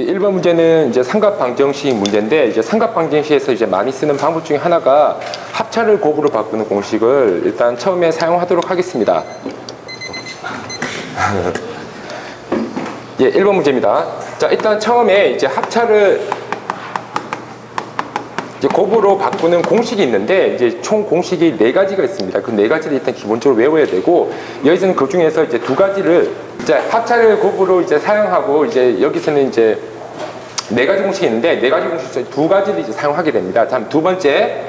1번 문제는 이제 삼각방정식 문제인데, 이제 삼각방정식에서 이제 많이 쓰는 방법 중에 하나가 합차를 곱으로 바꾸는 공식을 일단 처음에 사용하도록 하겠습니다. 예, 1번 문제입니다. 자, 일단 처음에 이제 합차를 이제 곱으로 바꾸는 공식이 있는데, 이제 총 공식이 4가지가 있습니다. 그 4가지를 일단 기본적으로 외워야 되고, 여기서는 그 중에서 이제 2가지를 이제 합차를 곱으로 이제 사용하고, 이제 여기서는 이제 4가지 공식이 있는데, 4가지 공식 중에 2가지를 이제 사용하게 됩니다. 다음 두 번째.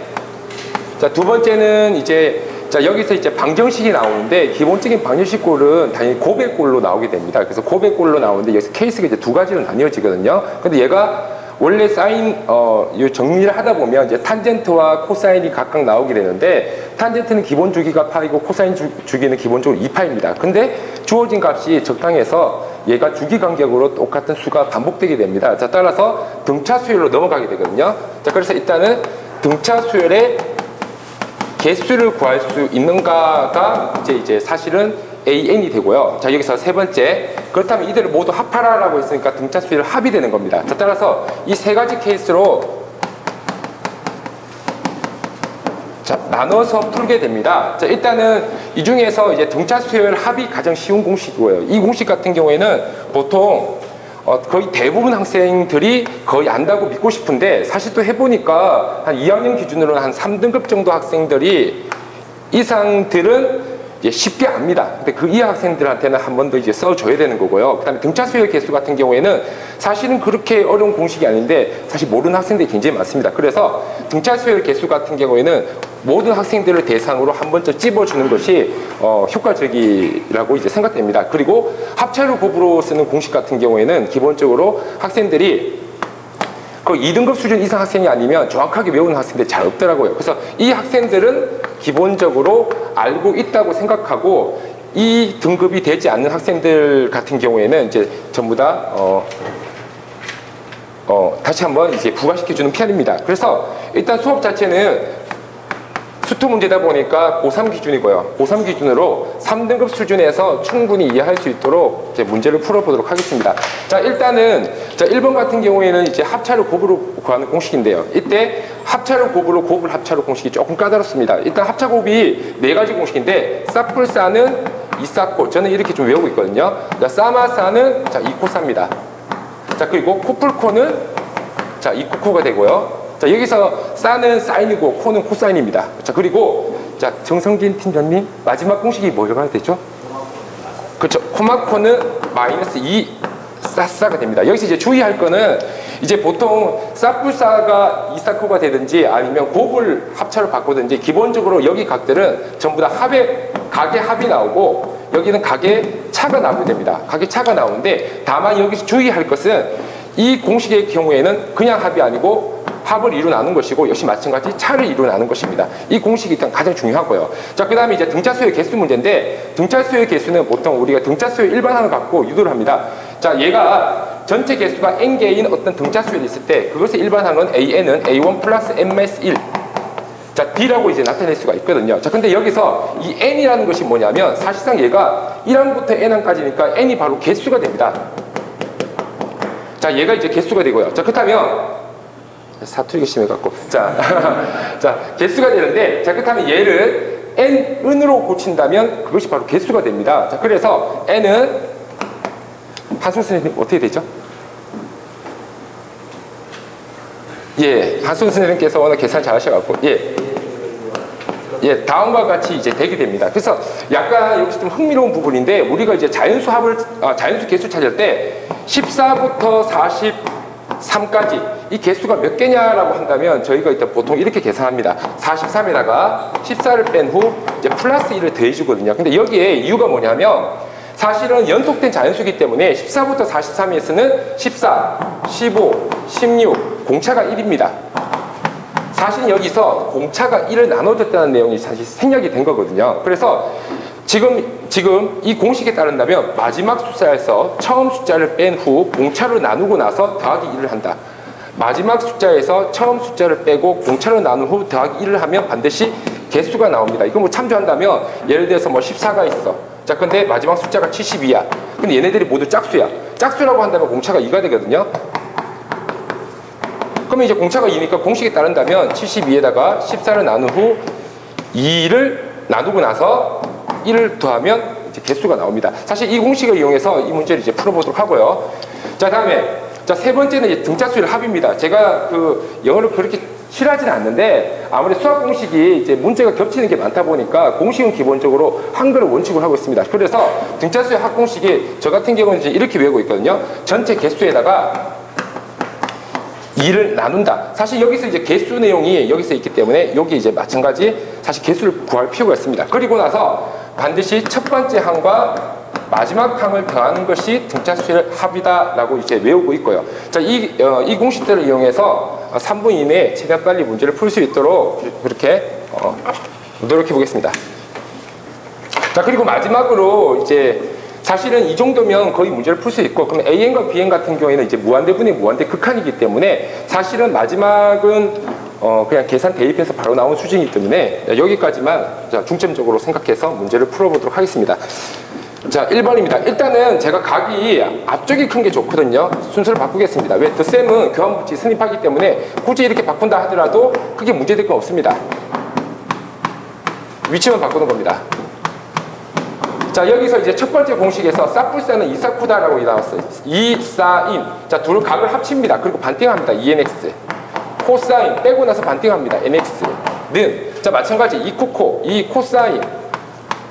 자, 두 번째는 이제 자, 여기서 이제 방정식이 나오는데, 기본적인 방정식 꼴은 당연히 곱의 꼴로 나오게 됩니다. 그래서 곱의 꼴로 나오는데, 여기서 케이스가 이제 2가지로 나뉘어지거든요. 근데 얘가 원래 사인, 이 정리를 하다 보면 이제 탄젠트와 코사인이 각각 나오게 되는데, 탄젠트는 기본 주기가 파이고 코사인 주기는 기본적으로 2파입니다. 근데 주어진 값이 적당해서 얘가 주기 간격으로 똑같은 수가 반복되게 됩니다. 자, 따라서 등차 수열로 넘어가게 되거든요. 자, 그래서 일단은 등차 수열의 개수를 구할 수 있는가가 이제 사실은 AN이 되고요. 자, 여기서 세 번째. 그렇다면 이들을 모두 합하라라고 했으니까 등차 수열 합이 되는 겁니다. 자, 따라서 이 3가지 케이스로 자, 나눠서 풀게 됩니다. 자, 일단은 이 중에서 이제 등차 수열 합이 가장 쉬운 공식이고요. 이 공식 같은 경우에는 보통 거의 대부분 학생들이 거의 안다고 믿고 싶은데, 사실 또 해보니까 한 2학년 기준으로는 한 3등급 정도 학생들이 이상들은 이제 쉽게 압니다. 근데 그 이 학생들한테는 한 번 더 이제 써줘야 되는 거고요. 그 다음에 등차 수열 개수 같은 경우에는 사실은 그렇게 어려운 공식이 아닌데, 사실 모르는 학생들이 굉장히 많습니다. 그래서 등차 수열 개수 같은 경우에는 모든 학생들을 대상으로 한 번쯤 찝어주는 것이 효과적이라고 이제 생각됩니다. 그리고 합차를 곱으로 쓰는 공식 같은 경우에는 기본적으로 학생들이 그 2등급 수준 이상 학생이 아니면 정확하게 외우는 학생들이 잘 없더라고요. 그래서 이 학생들은 기본적으로 알고 있다고 생각하고, 이 등급이 되지 않는 학생들 같은 경우에는 이제 전부 다 다시 한번 이제 부과시켜주는 편입니다. 그래서 일단 수업 자체는 수투 문제다 보니까 고3 기준이고요. 고3 기준으로 3등급 수준에서 충분히 이해할 수 있도록 이제 문제를 풀어보도록 하겠습니다. 자, 일단은 자, 1번 같은 경우에는 이제 합차를 곱으로 구하는 공식인데요. 이때 합차를 곱으로 곱을 합차로 공식이 조금 까다롭습니다. 일단 합차 곱이 4가지 공식인데, 싸풀싸는 이싸코, 저는 이렇게 좀 외우고 있거든요. 자, 싸마싸는 자, 이코싸입니다. 자, 그리고 코풀코는 자, 이코코가 되고요. 자, 여기서 싸는 사인이고 코는 코사인입니다. 자, 그리고 자, 정성진 팀장님, 마지막 공식이 뭐가 되죠? 그렇죠. 코마코는 마이너스 2 싸싸가 됩니다. 여기서 이제 주의할 거는, 이제 보통 싸풀싸가 이싸코가 되든지 아니면 곱을 합차로 바꾸든지, 기본적으로 여기 각들은 전부 다 각의 합이 나오고, 여기는 각의 차가 나오게 됩니다. 각의 차가 나오는데, 다만 여기서 주의할 것은 이 공식의 경우에는 그냥 합이 아니고 합을 이루나는 것이고, 역시 마찬가지 차를 이루나는 것입니다. 이 공식이 일단 가장 중요하고요. 자, 그 다음에 이제 등차 수열 개수 문제인데, 등차 수열 개수는 보통 우리가 등차 수열 일반항을 갖고 유도를 합니다. 자, 얘가 전체 개수가 n개인 어떤 등차 수열이 있을 때, 그것의 일반항은 an은 a1 플러스 n-1 자, D라고 이제 나타낼 수가 있거든요. 자, 근데 여기서 이 n이라는 것이 뭐냐면, 사실상 얘가 1항부터 n항까지니까 n이 바로 개수가 됩니다. 자, 얘가 이제 개수가 되고요. 자, 그렇다면 사투리가 심해갖고. 자, 자, 개수가 되는데, 자, 그렇다면 얘를 n은으로 고친다면 그것이 바로 개수가 됩니다. 자, 그래서 n은 한승 선생님 어떻게 되죠? 예, 한승 선생님께서 워낙 계산 잘 하셔갖고, 예, 다음과 같이 이제 되게 됩니다. 그래서 약간 여기서 좀 흥미로운 부분인데, 우리가 이제 자연수 개수 찾을 때 14부터 43까지 이 개수가 몇 개냐라고 한다면, 저희가 일단 보통 이렇게 계산합니다. 43에다가 14를 뺀 후 이제 플러스 1을 더해주거든요. 근데 여기에 이유가 뭐냐면, 사실은 연속된 자연수이기 때문에 14부터 43에서는 14, 15, 16, 공차가 1입니다. 사실 여기서 공차가 1을 나눠줬다는 내용이 사실 생략이 된 거거든요. 그래서 지금 이 공식에 따른다면, 마지막 숫자에서 처음 숫자를 뺀 후 공차로 나누고 나서 더하기 1을 한다. 마지막 숫자에서 처음 숫자를 빼고 공차로 나눈 후 더하기 1을 하면 반드시 개수가 나옵니다. 이거 뭐 참조한다면, 예를 들어서 뭐 14가 있어. 자, 근데 마지막 숫자가 72야. 근데 얘네들이 모두 짝수야. 짝수라고 한다면 공차가 2가 되거든요. 그러면 이제 공차가 2니까 공식에 따른다면 72에다가 14를 나눈 후 2를 나누고 나서 1을 더하면 이제 개수가 나옵니다. 사실 이 공식을 이용해서 이 문제를 이제 풀어보도록 하고요. 자, 다음에 자, 세 번째는 이제 등차수열 합입니다. 제가 그 영어를 그렇게 싫어하지는 않는데 아무래도 수학 공식이 이제 문제가 겹치는 게 많다 보니까 공식은 기본적으로 한글을 원칙으로 하고 있습니다. 그래서 등차수열 합 공식이 저 같은 경우는 이제 이렇게 외우고 있거든요. 전체 개수에다가 2를 나눈다. 사실 여기서 이제 개수 내용이 여기서 있기 때문에 여기 이제 마찬가지 사실 개수를 구할 필요가 있습니다. 그리고 나서 반드시 첫 번째 항과 마지막 항을 더하는 것이 등차수열 합이다라고 이제 외우고 있고요. 자, 이 공식들을 이용해서 3분 이내에 최대한 빨리 문제를 풀 수 있도록 그렇게 노력해 보겠습니다. 자, 그리고 마지막으로 이제 사실은 이 정도면 거의 문제를 풀 수 있고, 그럼 AN과 BN 같은 경우에는 이제 무한대분의 무한대 극한이기 때문에 사실은 마지막은 그냥 계산 대입해서 바로 나온 수준이기 때문에 여기까지만 중점적으로 생각해서 문제를 풀어보도록 하겠습니다. 자, 1번입니다. 일단은 제가 각이 앞쪽이 큰 게 좋거든요. 순서를 바꾸겠습니다. 왜? 덧셈은 교환법칙 성립하기 때문에 굳이 이렇게 바꾼다 하더라도 크게 문제될 건 없습니다. 위치만 바꾸는 겁니다. 자, 여기서 이제 첫 번째 공식에서 싹불사는 이사쿠다라고 나왔어요. 이사인. 자, 둘 각을 합칩니다. 그리고 반띵합니다. ENX. 코사인 빼고 나서 반띵합니다. NX는. 자, 마찬가지 이코코, 이 코사인.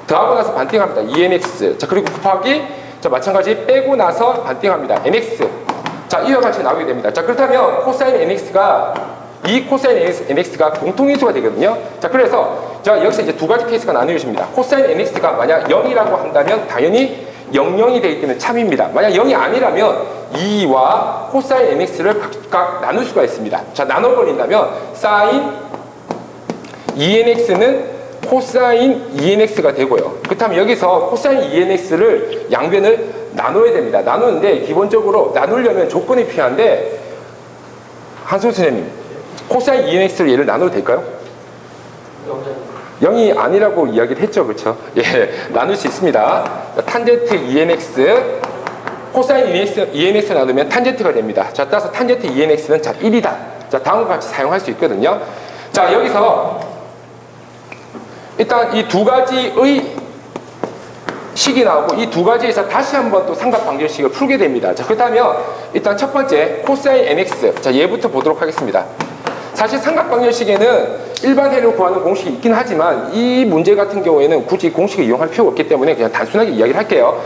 더하고 나서 반띵합니다. ENX. 자, 그리고 곱하기. 자, 마찬가지 빼고 나서 반띵합니다. NX. 자, 이와 같이 나오게 됩니다. 자, 그렇다면 코사인 NX가 이 코사인 NX가 공통인수가 되거든요. 자, 그래서 자, 여기서 이제 두 가지 케이스가 나뉘어집니다. 코사인 NX가 만약 0이라고 한다면 당연히 00이 되기 때문에 참입니다. 만약 0이 아니라면 2와 코사인 NX를 각각 나눌 수가 있습니다. 자, 나눠버린다면 사인 ENX는 코사인 ENX가 되고요. 그렇다면 여기서 코사인 ENX를 양변을 나눠야 됩니다. 나누는데 기본적으로 나누려면 조건이 필요한데 한솔 선생님, 코사인 ENX를 얘를 나눠도 될까요? 0이 아니라고 이야기를 했죠. 그렇죠? 예, 나눌 수 있습니다. 탄젠트 ENX, 코사인 ENX 나누면 탄젠트가 됩니다. 자, 따라서 탄젠트 ENX는 자, 1이다. 자, 다음과 같이 사용할 수 있거든요. 자, 여기서 일단 이 두 가지의 식이 나오고 이 두 가지에서 다시 한번 또 삼각방정식을 풀게 됩니다. 자, 그렇다면 일단 첫 번째 코사인 NX. 자, 얘부터 보도록 하겠습니다. 사실 삼각방정식에는 일반 해를 구하는 공식이 있긴 하지만 이 문제 같은 경우에는 굳이 공식을 이용할 필요가 없기 때문에 그냥 단순하게 이야기를 할게요.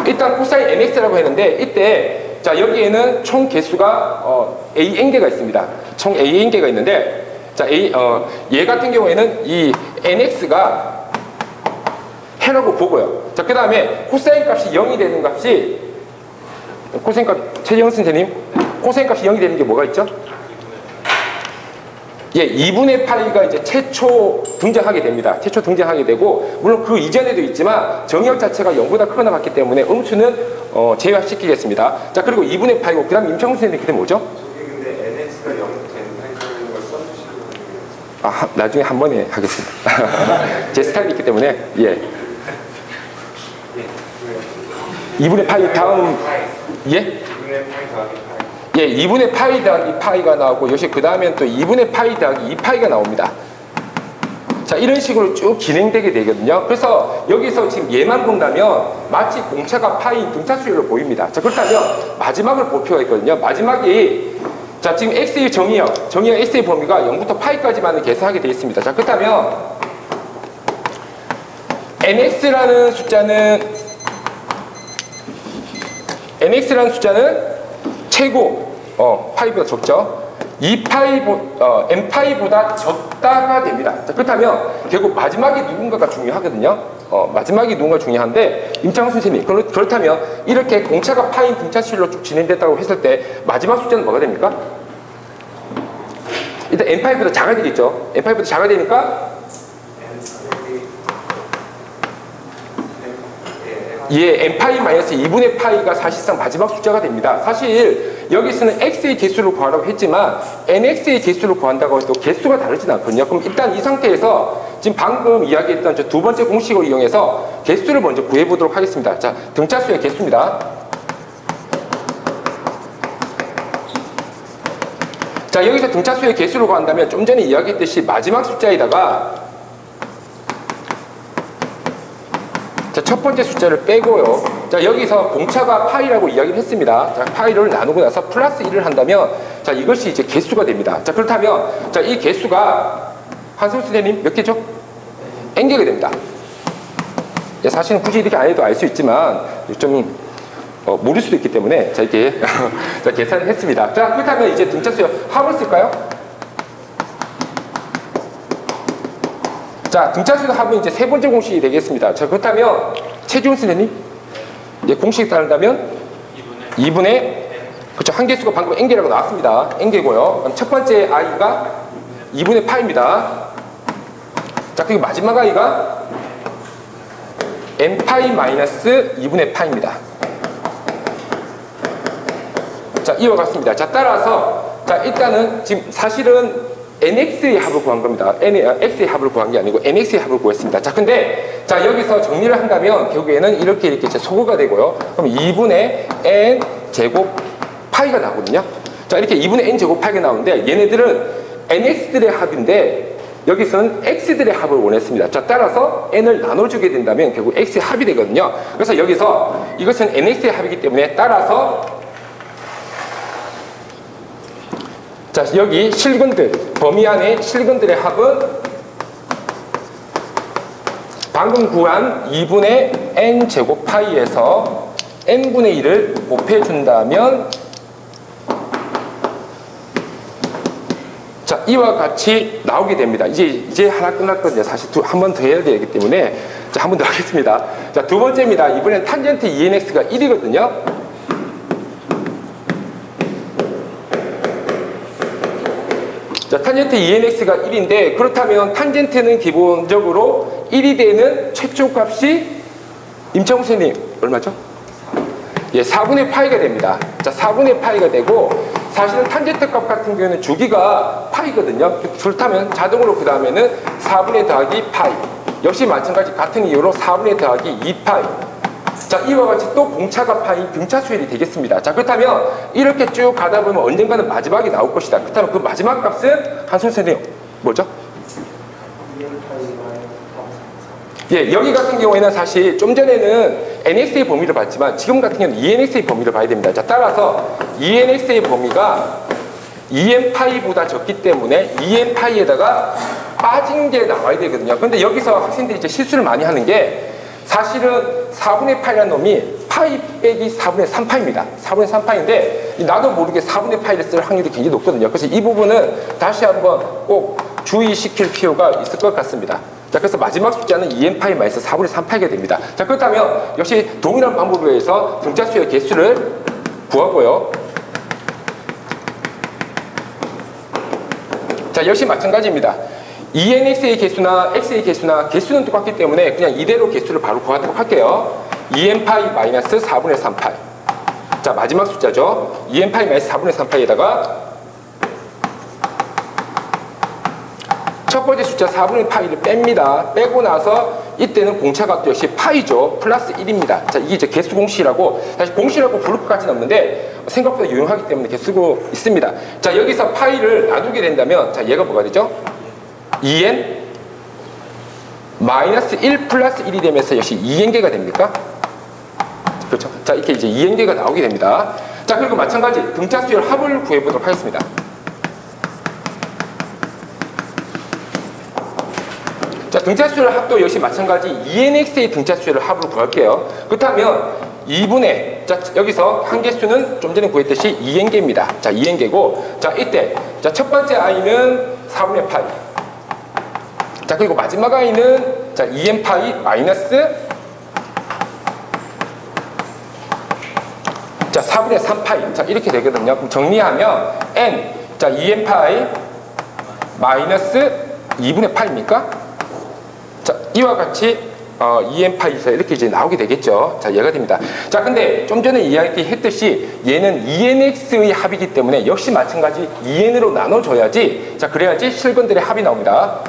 일단 코사인 NX라고 했는데 이때 자, 여기에는 총 개수가 AN개가 있습니다. 총 AN개가 있는데 자, 얘 같은 경우에는 이 NX가 해라고 보고요. 자, 그 다음에 코사인 값이 0이 되는 값이 코사인 값, 최재형 선생님, 코사인 값이 0이 되는 게 뭐가 있죠? 예, 2분의 파이가 이제 최초 등장하게 됩니다. 최초 등장하게 되고, 물론 그 이전에도 있지만 정의역 자체가 0보다 크거나 같기 때문에 음수는 제외시키겠습니다. 자, 그리고 2분의 파이고, 그 다음 임창훈 선생님 그때 뭐죠? 저게 근데 NX가 0 되는 파이라는 걸 써주시는 거예요. 아, 나중에 한 번에 하겠습니다. 제 스타일이 있기 때문에, 예. 2분의 파이 다음, 예? 2분의 파이 더하기 파이. 예, 2분의 파이 더하기 파이가 나오고, 역시 그 다음엔 또 2분의 파이 더하기 2파이가 나옵니다. 자, 이런 식으로 쭉 진행되게 되거든요. 그래서 여기서 지금 얘만 본다면 마치 공차가 파이인 등차수열로 보입니다. 자, 그렇다면 마지막을 볼 필요가 있거든요. 마지막이 자, 지금 x의 정의역 x의 범위가 0부터 파이까지만을 계산하게 되어 있습니다. 자, 그렇다면 nx라는 숫자는 최고 파이보다 적죠. n파이보다 적다가 됩니다. 자, 그렇다면 결국 마지막이 누군가가 중요하거든요. 마지막이 누군가 중요한데 임창훈 선생님, 그렇다면 이렇게 공차가 파인 등차수열로 쭉 진행됐다고 했을 때 마지막 숫자는 뭐가 됩니까? 일단 n파이보다 작아야 되겠죠. n파이보다 작아야 되니까 예, n파이 마이너스 2분의 파이가 사실상 마지막 숫자가 됩니다. 사실 여기서는 x의 개수를 구하라고 했지만 nx의 개수를 구한다고 해도 개수가 다르진 않거든요. 그럼 일단 이 상태에서 지금 방금 이야기했던 저 두 번째 공식을 이용해서 개수를 먼저 구해보도록 하겠습니다. 자, 등차수의 개수입니다. 자, 자, 여기서 등차수의 개수를 구한다면 좀 전에 이야기했듯이 마지막 숫자에다가 자, 첫 번째 숫자를 빼고요. 자, 여기서 공차가 파이라고 이야기를 했습니다. 자, 파이를 나누고 나서 플러스 1을 한다면 자, 이것이 이제 개수가 됩니다. 자, 그렇다면 자, 이 개수가 한승우 선생님 몇 개죠? n개가 됩니다. 예, 사실은 굳이 이렇게 안 해도 알 수 있지만 좀 모를 수도 있기 때문에 자, 이렇게 자, 계산을 했습니다. 자, 그렇다면 이제 등차수의 합을 쓸까요? 자, 등차수의 합은 이제 세 번째 공식이 되겠습니다. 자, 그렇다면 최지훈 선생님, 예, 공식이 따른다면 2분의 그렇죠, 한개수가 방금 n개라고 나왔습니다. n개고요. 그럼 첫 번째 i가 2분의 파입니다. 자, 그리고 마지막 i가 n파이 마이너스 2분의 파입니다. 자, 이와 같습니다. 자, 따라서 자, 일단은 지금 사실은 nx의 합을 구한 겁니다. x의 합을 구한 게 아니고 nx의 합을 구했습니다. 자, 근데 자, 여기서 정리를 한다면 결국에는 이렇게 이제 소거가 되고요. 그럼 2분의 n 제곱 파이가 나오거든요. 자, 이렇게 2분의 n 제곱 파이가 나오는데 얘네들은 nx들의 합인데 여기서는 x들의 합을 원했습니다. 자, 따라서 n을 나눠주게 된다면 결국 x의 합이 되거든요. 그래서 여기서 이것은 nx의 합이기 때문에 따라서 자, 여기 실근들, 범위 안에 실근들의 합은 방금 구한 2분의 n 제곱 파이에서 n분의 1을 곱해준다면 자, 이와 같이 나오게 됩니다. 이제 하나 끝났거든요. 사실 한 번 더 해야 되기 때문에 자, 한 번 더 하겠습니다. 자, 두 번째입니다. 이번엔 탄젠트 ENX가 1이거든요. 자, 탄젠트 ENX가 1인데 그렇다면 탄젠트는 기본적으로 1이 되는 최초 값이 임창우 선생님 얼마죠? 예, 4분의 파이가 됩니다. 자, 4분의 파이가 되고 사실은 탄젠트 값 같은 경우에는 주기가 파이거든요. 그렇다면 자동으로 그 다음에는 4분의 더하기 파이 역시 마찬가지 같은 이유로 4분의 더하기 2파이 자, 이와 같이 또 공차가 파이 등차수열이 되겠습니다. 자, 그렇다면 이렇게 쭉 가다 보면 언젠가는 마지막이 나올 것이다. 그렇다면 그 마지막 값은 한순 선생님 뭐죠? 예, 여기 같은 경우에는 사실 좀 전에는 NX의 범위를 봤지만 지금 같은 경우는 ENX의 범위를 봐야 됩니다. 자, 따라서 ENX의 범위가 EN파이보다 적기 때문에 EN파이에다가 빠진 게 나와야 되거든요. 그런데 여기서 학생들이 이제 실수를 많이 하는 게 사실은 4분의 파이라는 놈이 파이 빼기 4분의 3파입니다. 4분의 3파인데 나도 모르게 4분의 파이를 쓸 확률이 굉장히 높거든요. 그래서 이 부분은 다시 한번 꼭 주의시킬 필요가 있을 것 같습니다. 자, 그래서 마지막 숫자는 2n파이 마이너스 4분의 3파이가 됩니다. 자, 그렇다면 역시 동일한 방법으로 해서 등차수의 개수를 구하고요. 자, 역시 마찬가지입니다. ENX의 개수나 X의 개수나 개수는 똑같기 때문에 그냥 이대로 개수를 바로 구하도록 할게요. 2n파이 마이너스 4분의 3파이. 자, 마지막 숫자죠. 2n파이 마이너스 4분의 3파이에다가 첫 번째 숫자 4분의 파이를 뺍니다. 빼고 나서 이때는 공차값도 역시 파이죠. 플러스 1입니다. 자, 이게 이제 개수 공식이라고, 사실 공식이라고 부를 것까지는 없는데 생각보다 유용하기 때문에 이렇게 쓰고 있습니다. 자, 여기서 파이를 나누게 된다면, 자, 얘가 뭐가 되죠? 2n 마이너스 1 플러스 1이 되면서 역시 2n개가 됩니까? 그렇죠. 자, 이렇게 이제 2n개가 나오게 됩니다. 자, 그리고 마찬가지 등차수열 합을 구해보도록 하겠습니다. 자, 등차수열 합도 역시 마찬가지 ENX의 등차수열 합으로 구할게요. 그렇다면 2분의, 자, 여기서 한개수는 좀 전에 구했듯이 2n개입니다. 자, 2n개고, 자, 이때, 자, 첫 번째 i는 4분의 파이. 자, 그리고 마지막 i는, 자, 2n파이 마이너스, 자, 4분의 3파이. 자, 이렇게 되거든요. 그럼 정리하면, n, 자, 2n파이 마이너스 2분의 파입니까? 자, 이와 같이 2n파이에서 이렇게 이제 나오게 되겠죠. 자, 얘가 됩니다. 자, 근데 좀 전에 이야기했듯이 얘는 ENX의 합이기 때문에 역시 마찬가지 2n으로 나눠줘야지, 자, 그래야지 실근들의 합이 나옵니다.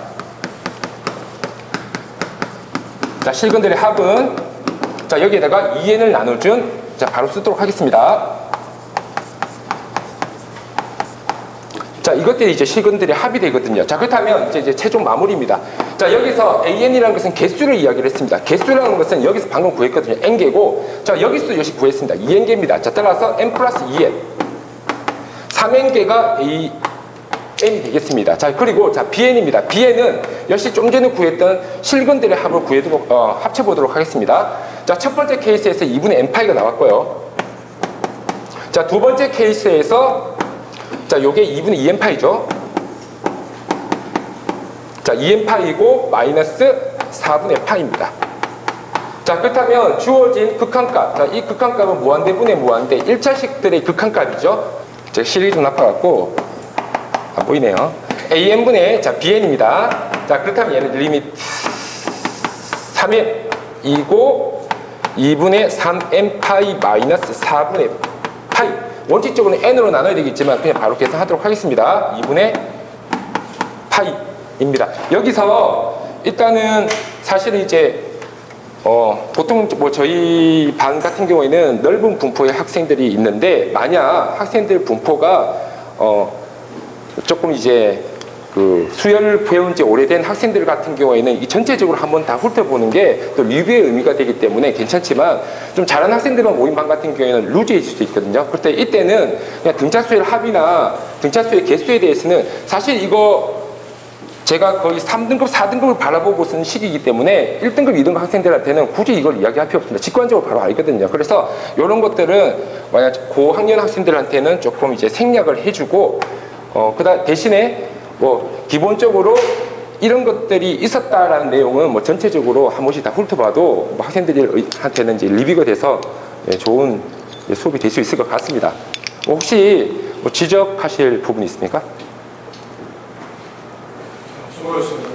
자, 실근들의 합은, 자, 여기에다가 2n을 나눠준, 자, 바로 쓰도록 하겠습니다. 자, 자, 이것들이 이제 실근들의 합이 되거든요. 자, 그렇다면 이제 최종 마무리입니다. 자, 여기서 AN이라는 것은 개수를 이야기를 했습니다. 개수라는 것은 여기서 방금 구했거든요. N개고, 자, 여기서도 역시 구했습니다. 2N개입니다. 자, 따라서 N 플러스 2N. 3N개가 N이 되겠습니다. 자, 그리고 자, BN입니다. BN은 역시 좀 전에 구했던 실근들의 합을 합쳐보도록 하겠습니다. 자, 첫 번째 케이스에서 2분의 N파이가 나왔고요. 자, 두 번째 케이스에서 자, 요게 2분의 2n파이죠. 자, 2n파이고 마이너스 4분의 파입니다. 자, 그렇다면 주어진 극한값. 자, 이 극한값은 무한대분의 무한대 1차식들의 극한값이죠. 제가 실이 좀 나빠갖고 안 보이네요. AN분의 자, BN입니다. 자, 그렇다면 얘는 리미트 3n이고 2분의 3n파이 마이너스 4분의 파이. 원칙적으로는 n으로 나눠야 되겠지만 그냥 바로 계산하도록 하겠습니다. 2분의 파이입니다. 여기서 일단은 사실은 이제 보통 뭐 저희 반 같은 경우에는 넓은 분포의 학생들이 있는데 만약 학생들 분포가 조금 이제 그 수열을 배운 지 오래된 학생들 같은 경우에는 이 전체적으로 한번 다 훑어보는 게 또 리뷰의 의미가 되기 때문에 괜찮지만 좀 잘하는 학생들만 모인 반 같은 경우에는 루즈해질 수 있거든요. 그럴 때 이때는 그냥 등차수열 합이나 등차수의 개수에 대해서는 사실 이거 제가 거의 3등급, 4등급을 바라보고 쓰는 시기이기 때문에 1등급, 2등급 학생들한테는 굳이 이걸 이야기할 필요 없습니다. 직관적으로 바로 알거든요. 그래서 이런 것들은 만약 고학년 학생들한테는 조금 이제 생략을 해주고 대신에 뭐 기본적으로 이런 것들이 있었다라는 내용은 뭐 전체적으로 한 번씩 다 훑어봐도 뭐 학생들한테는 이제 리뷰가 돼서 좋은 수업이 될 수 있을 것 같습니다. 혹시 뭐 지적하실 부분이 있습니까? 수고하셨습니다.